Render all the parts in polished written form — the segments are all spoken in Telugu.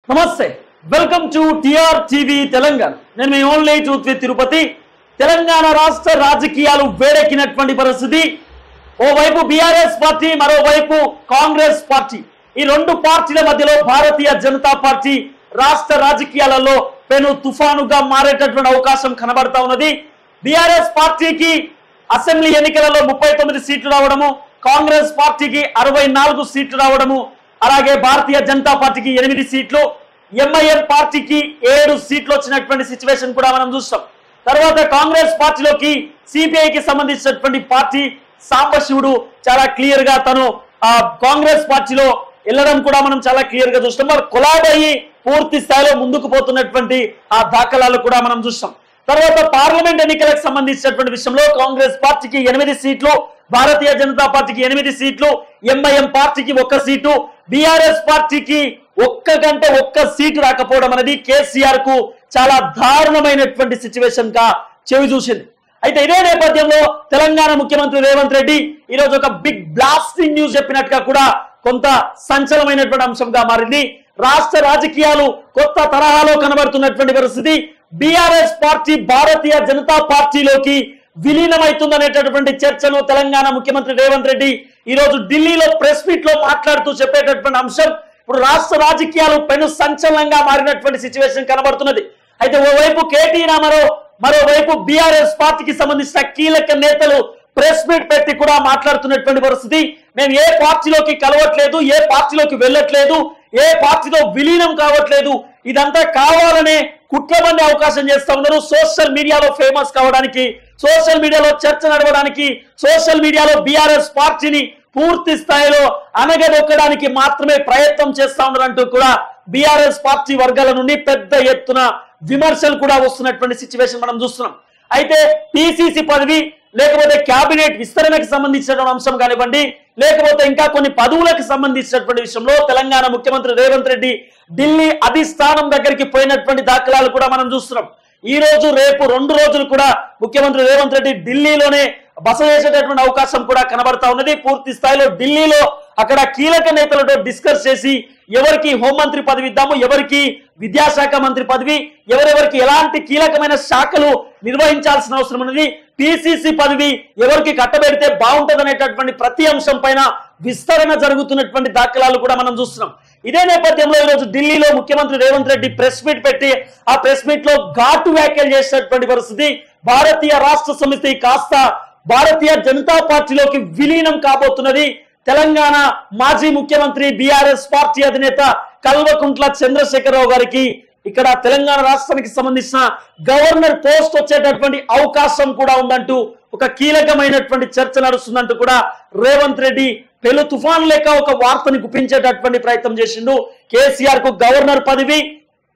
నమస్తే welcome to TR TV Telangana నేను మీ only truth with Tirupati Telangana రాష్ట్ర రాజకీయాలు వేడెక్కినటువంటి పరిస్థితి ఓవైపు బీఆర్ఎస్ పార్టీ మరోవైపు కాంగ్రెస్ పార్టీ ఈ రెండు పార్టీల మధ్యలో భారతీయ జనతా పార్టీ రాష్ట్ర రాజకీయాలలో పెను తుఫానుగా మారేటటువంటి అవకాశం కనబడతా ఉన్నది బీఆర్ఎస్ పార్టీకి అసెంబ్లీ ఎన్నికలలో 39 సీట్లు రావడము కాంగ్రెస్ పార్టీకి 64 సీట్లు రావడము అలాగే భారతీయ జనతా పార్టీకి 8 సీట్లు ఎంఐఎం పార్టీకి 7 సీట్లు వచ్చినటువంటి సిచువేషన్ కూడా మనం చూస్తాం తర్వాత కాంగ్రెస్ పార్టీలోకి సిపిఐకి సంబంధించినటువంటి పార్టీ సాంబశివుడు చాలా క్లియర్ గా తను కాంగ్రెస్ పార్టీలో వెళ్ళడం కూడా మనం చాలా క్లియర్ గా చూస్తాం మరి కొలాబ్ అయ్యి పూర్తి స్థాయిలో ముందుకు పోతున్నటువంటి ఆ దాఖలాలు కూడా మనం చూస్తాం తర్వాత పార్లమెంట్ ఎన్నికలకు సంబంధించినటువంటి విషయంలో కాంగ్రెస్ పార్టీకి 8 సీట్లు భారతీయ జనతా పార్టీకి 8 సీట్లు ఎంఐఎం పార్టీకి 1 సీటు బీఆర్ఎస్ పార్టీకి ఒక్క సీటు రాకపోవడం అనేది కేసీఆర్ కు చాలా దారుణమైనటువంటి సిచ్యువేషన్ గా చెవి చూసింది అయితే ఇదే నేపథ్యంలో తెలంగాణ ముఖ్యమంత్రి రేవంత్ రెడ్డి ఈరోజు ఒక బిగ్ బ్లాస్టింగ్ న్యూస్ చెప్పినట్టుగా కూడా కొంత సంచలనమైనటువంటి అంశంగా మారింది రాష్ట్ర రాజకీయాలు కొత్త తరహాలో కనబడుతున్నటువంటి పరిస్థితి బీఆర్ఎస్ పార్టీ భారతీయ జనతా పార్టీలోకి విలీనమైతుందనేటటువంటి చర్చను తెలంగాణ ముఖ్యమంత్రి రేవంత్ రెడ్డి ఈరోజు ఢిల్లీలో ప్రెస్ మీట్ లో మాట్లాడుతూ చెప్పేటటువంటి అంశం ఇప్పుడు రాష్ట్ర రాజకీయాలు పెను సంచలనంగా మారినటువంటి సిచ్యువేషన్ కనబడుతున్నది అయితే ఓవైపు కేటీ రామారావు మరోవైపు బీఆర్ఎస్ పార్టీకి సంబంధించిన కీలక నేతలు ప్రెస్ మీట్ పెట్టి కూడా మాట్లాడుతున్నటువంటి పరిస్థితి మేము ఏ పార్టీలోకి కలవట్లేదు ఏ పార్టీలోకి వెళ్ళట్లేదు ఏ పార్టీలో విలీనం కావట్లేదు ఇదంతా కావాలనే కుట్రబంది అవకాశం చేస్తా ఉన్నారు సోషల్ మీడియాలో ఫేమస్ కావడానికి సోషల్ మీడియాలో చర్చ నడవడానికి సోషల్ మీడియాలో బీఆర్ఎస్ పార్టీని పూర్తి స్థాయిలో అనగదొక్కడానికి మాత్రమే ప్రయత్నం చేస్తా ఉన్నారంటూ కూడా బీఆర్ఎస్ పార్టీ వర్గాల నుండి పెద్ద ఎత్తున విమర్శలు కూడా వస్తున్నటువంటి సిచ్యువేషన్ మనం చూస్తున్నాం అయితే పిసిసి పదవి లేకపోతే కేబినెట్ విస్తరణకు సంబంధించినటువంటి అంశం కానివ్వండి లేకపోతే ఇంకా కొన్ని పదవులకు సంబంధించినటువంటి విషయంలో తెలంగాణ ముఖ్యమంత్రి రేవంత్ రెడ్డి ఢిల్లీ అధిష్టానం దగ్గరికి పోయినటువంటి దాఖలాలు కూడా మనం చూస్తున్నాం ఈ రోజు రేపు 2 రోజులు కూడా ముఖ్యమంత్రి రేవంత్ రెడ్డి ఢిల్లీలోనే బస చేసేటటువంటి అవకాశం కూడా కనబడతా ఉన్నది పూర్తి స్థాయిలో ఢిల్లీలో అక్కడ కీలక నేతలతో డిస్కస్ చేసి ఎవరికి హోంమంత్రి పదవి ఇద్దాము ఎవరికి విద్యాశాఖ మంత్రి పదవి ఎవరెవరికి ఎలాంటి కీలకమైన శాఖలు నిర్వహించాల్సిన అవసరం ఉన్నది పిసిసి పదవి ఎవరికి కట్టబెడితే బాగుంటుంది అనేటటువంటి ప్రతి అంశం పైన విస్తరణ జరుగుతున్నటువంటి దాఖలాలు కూడా మనం చూస్తున్నాం ఇదే నేపథ్యంలో ఈరోజు ఢిల్లీలో ముఖ్యమంత్రి రేవంత్ రెడ్డి ప్రెస్ మీట్ పెట్టి ఆ ప్రెస్ మీట్ లో ఘాటు వ్యాఖ్యలు చేసినటువంటి పరిస్థితి భారతీయ రాష్ట్ర సమితి కాస్త భారతీయ జనతా పార్టీలోకి విలీనం కాబోతున్నది తెలంగాణ మాజీ ముఖ్యమంత్రి బీఆర్ఎస్ పార్టీ అధినేత కల్వకుంట్ల చంద్రశేఖరరావు గారికి ఇక్కడ తెలంగాణ రాష్ట్రానికి సంబంధించిన గవర్నర్ పోస్ట్ వచ్చేటటువంటి అవకాశం కూడా ఉందంటూ ఒక కీలకమైనటువంటి చర్చ నడుస్తుందంటూ కూడా రేవంత్ రెడ్డి పెను తుఫాన్ లేక ఒక వార్తని గుప్పించేటటువంటి ప్రయత్నం చేసిండు కేసీఆర్ కు గవర్నర్ పదవి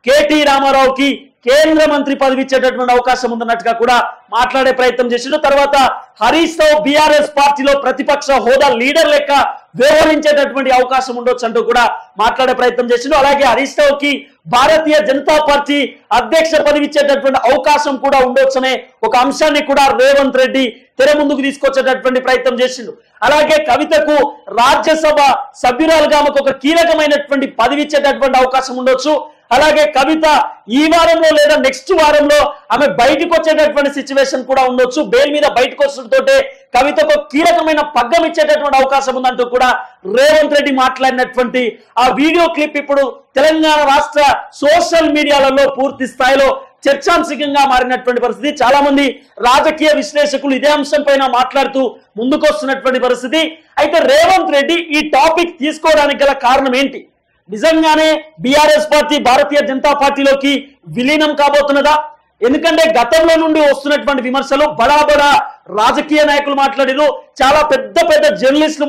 కేటీ రామారావుకి కేంద్ర మంత్రి పదవి ఇచ్చేటటువంటి అవకాశం ఉందన్నట్టుగా కూడా మాట్లాడే ప్రయత్నం చేసిండు తర్వాత హరీష్ రావు బీఆర్ఎస్ పార్టీలో ప్రతిపక్ష హోదా లీడర్ లెక్క వ్యవహరించేటటువంటి అవకాశం ఉండొచ్చు అంటూ కూడా మాట్లాడే ప్రయత్నం చేసిండు అలాగే హరీష్ రావుకి భారతీయ జనతా పార్టీ అధ్యక్ష పదవి ఇచ్చేటటువంటి అవకాశం కూడా ఉండొచ్చనే ఒక అంశాన్ని కూడా రేవంత్ రెడ్డి తెర ముందుకు తీసుకొచ్చేటటువంటి ప్రయత్నం చేసిండు అలాగే కవితకు రాజ్యసభ సభ్యురాలుగా ఆమెకు ఒక కీలకమైనటువంటి పదవి ఇచ్చేటటువంటి అవకాశం ఉండొచ్చు అలాగే కవిత ఈ వారంలో లేదా నెక్స్ట్ వారంలో ఆమె బయటకు వచ్చేటటువంటి సిచ్యువేషన్ కూడా ఉండొచ్చు బెయిల్ మీద బయటకు వచ్చడంతో కవితకు కీలకమైన పగ్గం ఇచ్చేటటువంటి అవకాశం ఉందంటూ కూడా రేవంత్ రెడ్డి మాట్లాడినటువంటి ఆ వీడియో క్లిప్ ఇప్పుడు తెలంగాణ రాష్ట్ర సోషల్ మీడియాలలో పూర్తి స్థాయిలో చర్చాంశకంగా మారినటువంటి పరిస్థితి చాలా మంది రాజకీయ విశ్లేషకులు ఇదే అంశం పైన మాట్లాడుతూ ముందుకొస్తున్నటువంటి పరిస్థితి అయితే రేవంత్ రెడ్డి ఈ టాపిక్ తీసుకోవడానికి గల కారణం ఏంటి నిజంగానే బీఆర్ఎస్ పార్టీ భారతీయ జనతా పార్టీలోకి విలీనం కాబోతున్నదా ఎందుకంటే గతంలో నుండి వస్తున్నటువంటి విమర్శలు బడా రాజకీయ నాయకులు మాట్లాడారు చాలా పెద్ద జర్నలిస్టులు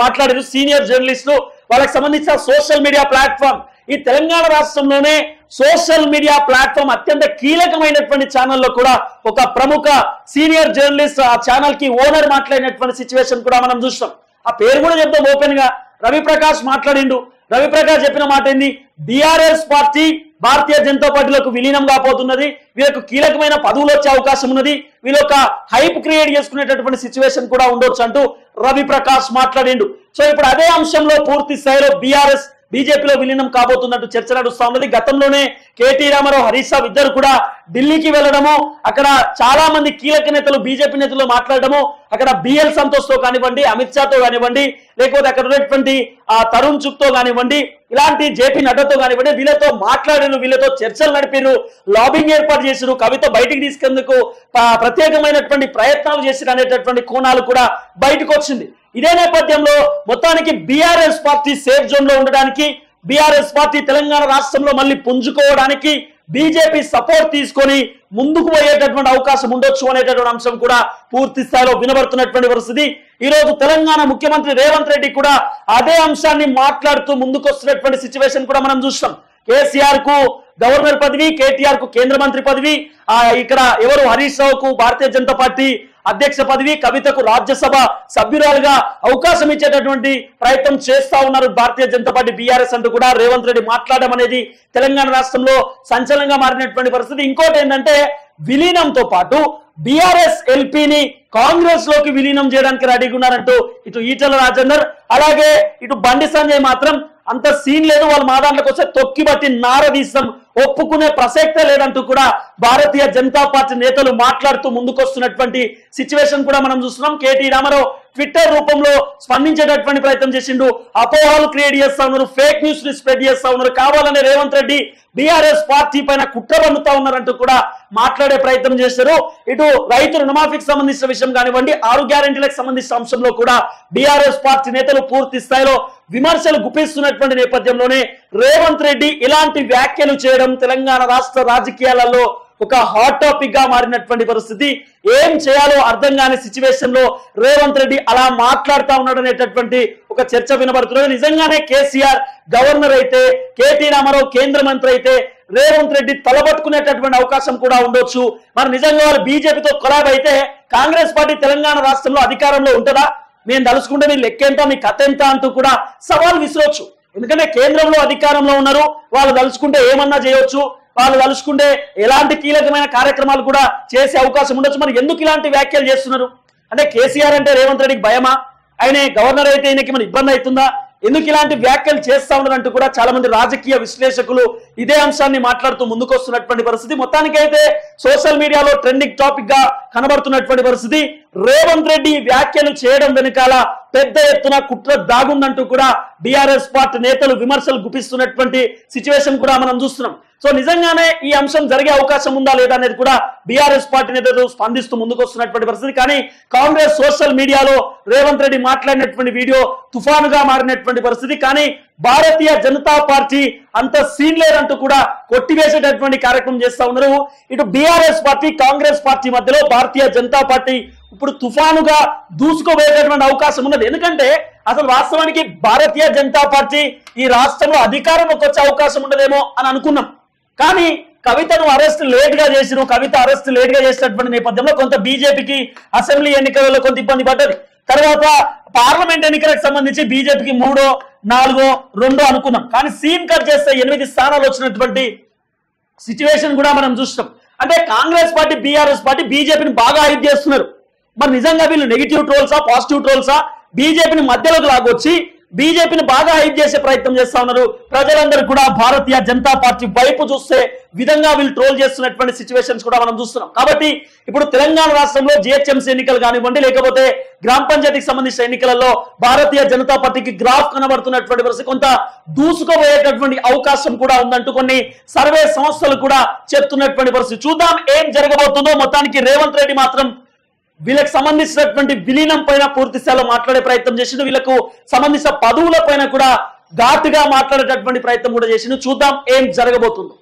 మాట్లాడారు సీనియర్ జర్నలిస్టులు వాళ్ళకి సంబంధించిన సోషల్ మీడియా ప్లాట్ఫామ్ ఈ తెలంగాణ రాష్ట్రంలోనే సోషల్ మీడియా ప్లాట్ఫామ్ అత్యంత కీలకమైనటువంటి ఛానల్లో కూడా ఒక ప్రముఖ సీనియర్ జర్నలిస్ట్ ఆ ఛానల్ కి ఓనర్ మాట్లాడినటువంటి సిచ్యువేషన్ కూడా మనం చూస్తాం ఆ పేరు కూడా చెప్తాం ఓపెన్ గా రవిప్రకాష్ మాట్లాడిండు రవిప్రకాష్ చెప్పిన మాట ఏంది బీఆర్ఎస్ పార్టీ భారతీయ జనతా పార్టీలోకి విలీనం కాబోతున్నది వీళ్ళకు కీలకమైన పదవులు వచ్చే అవకాశం ఉన్నది వీళ్ళొక హైప్ క్రియేట్ చేసుకునేటటువంటి సిచ్యువేషన్ కూడా ఉండొచ్చు అంటూ రవిప్రకాష్ మాట్లాడిండు సో ఇప్పుడు అదే అంశంలో పూర్తి స్థాయిలో బీజేపీలో విలీనం కాబోతున్నట్టు చర్చ నడుస్తా ఉన్నది. గతంలోనే కేటీ రామారావు, హరీష్ రావు ఇద్దరు కూడా ఢిల్లీకి వెళ్ళడము, అక్కడ చాలా మంది కీలక నేతలు బీజేపీ నేతలు మాట్లాడడము, అక్కడ బిఎల్ సంతోష్ తో కానివ్వండి, అమిత్ షాతో కానివ్వండి, లేకపోతే అక్కడ ఉన్నటువంటి తరుణ్ చుక్ తో కానివ్వండి, ఇలాంటి జేపీ నడ్డాతో కానివ్వండి, వీళ్ళతో మాట్లాడారు, వీళ్ళతో చర్చలు నడిపారు, లాబింగ్ ఏర్పాటు చేశారు, కవిత బయటికి తీసుకెందుకు ప్రత్యేకమైనటువంటి ప్రయత్నాలు చేశారు అనేటటువంటి కోణాలు కూడా బయటకు వచ్చింది. ఇదే నేపథ్యంలో మొత్తానికి బీఆర్ఎస్ పార్టీ సేఫ్ జోన్ లో ఉండడానికి, బీఆర్ఎస్ పార్టీ తెలంగాణ రాష్ట్రంలో మళ్ళీ పుంజుకోవడానికి బీజేపీ సపోర్ట్ తీసుకొని ముందుకు పోయేటటువంటి అవకాశం ఉండొచ్చు అనేటటువంటి అంశం కూడా పూర్తి స్థాయిలో వినబడుతున్నటువంటి పరిస్థితి. ఈ రోజు తెలంగాణ ముఖ్యమంత్రి రేవంత్ రెడ్డి కూడా అదే అంశాన్ని మాట్లాడుతూ ముందుకు వస్తున్నటువంటి సిచ్యువేషన్ కూడా మనం చూస్తాం. కేసీఆర్ కు గవర్నర్ పదవి, కేటీఆర్ కు కేంద్ర మంత్రి పదవి, ఇక్కడ ఎవరు హరీష్ రావుకు భారతీయ జనతా పార్టీ అధ్యక్ష పదవి, కవితకు రాజ్యసభ సభ్యురాలుగా అవకాశం ఇచ్చేటటువంటి ప్రయత్నం చేస్తా ఉన్నారు భారతీయ జనతా పార్టీ బీఆర్ఎస్ అంటూ కూడా రేవంత్ రెడ్డి మాట్లాడడం అనేది తెలంగాణ రాష్ట్రంలో సంచలనంగా మారినటువంటి పరిస్థితి. ఇంకోటి ఏంటంటే విలీనంతో పాటు బీఆర్ఎస్ ఎల్పీని కాంగ్రెస్ లోకి విలీనం చేయడానికి రెడీగా ఉన్నారంటూ ఇటు ఈటల రాజేందర్ అలాగే ఇటు బండి సంజయ్ మాత్రం అంత సీన్ లేదు, వాళ్ళు మా దాంట్లోకి వస్తే తొక్కి బట్టి నారదీసం ఒప్పుకునే ప్రసక్తే లేదంటూ కూడా భారతీయ జనతా పార్టీ నేతలు మాట్లాడుతూ ముందుకొస్తున్నటువంటి సిచ్యువేషన్ కూడా మనం చూస్తున్నాం. కేటీ రామారావు ట్విట్టర్ రూపంలో స్పందించేటటువంటి ప్రయత్నం చేసిండు, అపోహలు క్రియేట్ చేస్తా ఉన్నారు, ఫేక్ న్యూస్ ని స్ప్రెడ్ చేస్తా ఉన్నారు, కావాలనే రేవంత్ రెడ్డి బీఆర్ఎస్ పార్టీ పైన కుట్ర పన్నుతా ఉన్నారంటూ కూడా మాట్లాడే ప్రయత్నం చేశారు. ఇటు రైతు రుణమాఫీకి సంబంధించిన విషయం కానివ్వండి, 6 గ్యారెంటీలకు సంబంధించిన అంశంలో కూడా బీఆర్ఎస్ పార్టీ నేతలు పూర్తి స్థాయిలో విమర్శలు గుప్పిస్తున్నటువంటి నేపథ్యంలోనే రేవంత్ రెడ్డి ఇలాంటి వ్యాఖ్యలు చేయడం తెలంగాణ రాష్ట్ర రాజకీయాలలో ఒక హాట్ టాపిక్ గా మారినటువంటి పరిస్థితి. ఏం చేయాలో అర్థం కాని సిచ్యువేషన్ లో రేవంత్ రెడ్డి అలా మాట్లాడుతా ఉన్నాడు అనేటటువంటి ఒక చర్చ వినబడుతున్నది. నిజంగానే కేసీఆర్ గవర్నర్ అయితే, కేటీ రామారావు కేంద్ర మంత్రి అయితే రేవంత్ రెడ్డి తలబట్టుకునేటటువంటి అవకాశం కూడా ఉండొచ్చు. మరి నిజంగా వాళ్ళు బీజేపీతో కొలాబ్ అయితే కాంగ్రెస్ పార్టీ తెలంగాణ రాష్ట్రంలో అధికారంలో ఉంటుందా? మేము తలుచుకుంటే మీ లెక్కెంత, మీ కథ ఎంత అంటూ కూడా సవాల్ విసిరొచ్చు. ఎందుకంటే కేంద్రంలో అధికారంలో ఉన్నారు, వాళ్ళు తలుచుకుంటే ఏమన్నా చేయొచ్చు, వాళ్ళు తలుచుకుంటే ఎలాంటి కీలకమైన కార్యక్రమాలు కూడా చేసే అవకాశం ఉండొచ్చు. మరి ఎందుకు ఇలాంటి వ్యాఖ్యలు చేస్తున్నారు? అంటే కేసీఆర్ అంటే రేవంత్ రెడ్డికి భయమా? ఆయన గవర్నర్ అయితే ఈయనకి మన ఇబ్బంది అవుతుందా? ఎందుకు ఇలాంటి వ్యాఖ్యలు చేస్తా ఉన్నారంటూ కూడా చాలా మంది రాజకీయ విశ్లేషకులు ఇదే అంశాన్ని మాట్లాడుతూ ముందుకు వస్తున్నటువంటి పరిస్థితి. మొత్తానికైతే సోషల్ మీడియాలో ట్రెండింగ్ టాపిక్ గా కనబడుతున్నటువంటి పరిస్థితి. రేవంత్ రెడ్డి వ్యాఖ్యలు చేయడం వెనుకాల పెద్ద ఎత్తున కుట్ర దాగుందంటూ కూడా బీఆర్ఎస్ పార్టీ నేతలు విమర్శలు గుప్పిస్తున్నటువంటి సిచ్యువేషన్ కూడా మనం చూస్తున్నాం. సో నిజంగానే ఈ అంశం జరిగే అవకాశం ఉందా లేదా అనేది కూడా బీఆర్ఎస్ పార్టీ నేతలు స్పందిస్తూ ముందుకు వస్తున్నటువంటి పరిస్థితి. కానీ కాంగ్రెస్ సోషల్ మీడియాలో రేవంత్ రెడ్డి మాట్లాడినటువంటి వీడియో తుఫానుగా మారినటువంటి పరిస్థితి. కానీ భారతీయ జనతా పార్టీ అంత సీన్ లేదంటూ కూడా కొట్టివేసేటటువంటి కార్యక్రమం చేస్తా ఉన్నారు. ఇటు బీఆర్ఎస్ పార్టీ కాంగ్రెస్ పార్టీ మధ్యలో భారతీయ జనతా పార్టీ ఇప్పుడు తుఫానుగా దూసుకోబోయేటటువంటి అవకాశం ఉన్నది. ఎందుకంటే అసలు వాస్తవానికి భారతీయ జనతా పార్టీ ఈ రాష్ట్రంలో అధికారంలోకి వచ్చే అవకాశం ఉండదేమో అని అనుకున్నాం. కానీ కవితను అరెస్ట్ లేట్ గా చేసిరు, కవిత అరెస్ట్ లేట్ గా చేసినటువంటి నేపథ్యంలో కొంత బీజేపీకి అసెంబ్లీ ఎన్నికలలో కొంత ఇబ్బంది పడ్డది. తర్వాత పార్లమెంట్ ఎన్నికలకు సంబంధించి బీజేపీకి 3, 4, 2 అనుకున్నాం. కానీ సీన్ కట్ చేస్తే 8 స్థానాలు వచ్చినటువంటి సిచ్యువేషన్ కూడా మనం చూస్తాం. అంటే కాంగ్రెస్ పార్టీ బీఆర్ఎస్ పార్టీ బీజేపీని బాగా హైప్ చేస్తున్నారు. మరి నిజంగా వీళ్ళు నెగిటివ్ ట్రోల్సా పాజిటివ్ ట్రోల్సా? బీజేపీని మధ్యలోకి లాగొచ్చి బీజేపీని బాగా హైప్ చేసే ప్రయత్నం చేస్తా ఉన్నారు. ప్రజలందరూ కూడా భారతీయ జనతా పార్టీ వైపు చూస్తే విధంగా వీళ్ళు ట్రోల్ చేస్తున్నటువంటి సిచ్యువేషన్స్ కూడా మనం చూస్తున్నాం. కాబట్టి ఇప్పుడు తెలంగాణ రాష్ట్రంలో జిహెచ్ఎంసీ ఎన్నికలు కానివ్వండి, లేకపోతే గ్రామ పంచాయతీకి సంబంధించిన ఎన్నికలలో భారతీయ జనతా పార్టీకి గ్రాఫ్ కనబడుతున్నటువంటి పరిస్థితి, కొంత దూసుకుపోయేటటువంటి అవకాశం కూడా ఉందంటూ కొన్ని సర్వే సంస్థలు కూడా చెప్తున్నటువంటి పరిస్థితి. చూద్దాం ఏం జరగబోతుందో. మొత్తానికి రేవంత్ రెడ్డి మాత్రం వీళ్ళకి సంబంధించినటువంటి విలీనం పైన పూర్తి స్థాయిలో మాట్లాడే ప్రయత్నం చేసిండు. వీళ్ళకు సంబంధించిన పదవుల పైన కూడా ఘాటుగా మాట్లాడేటటువంటి ప్రయత్నం కూడా చేసిండు. చూద్దాం ఏం జరగబోతుందో.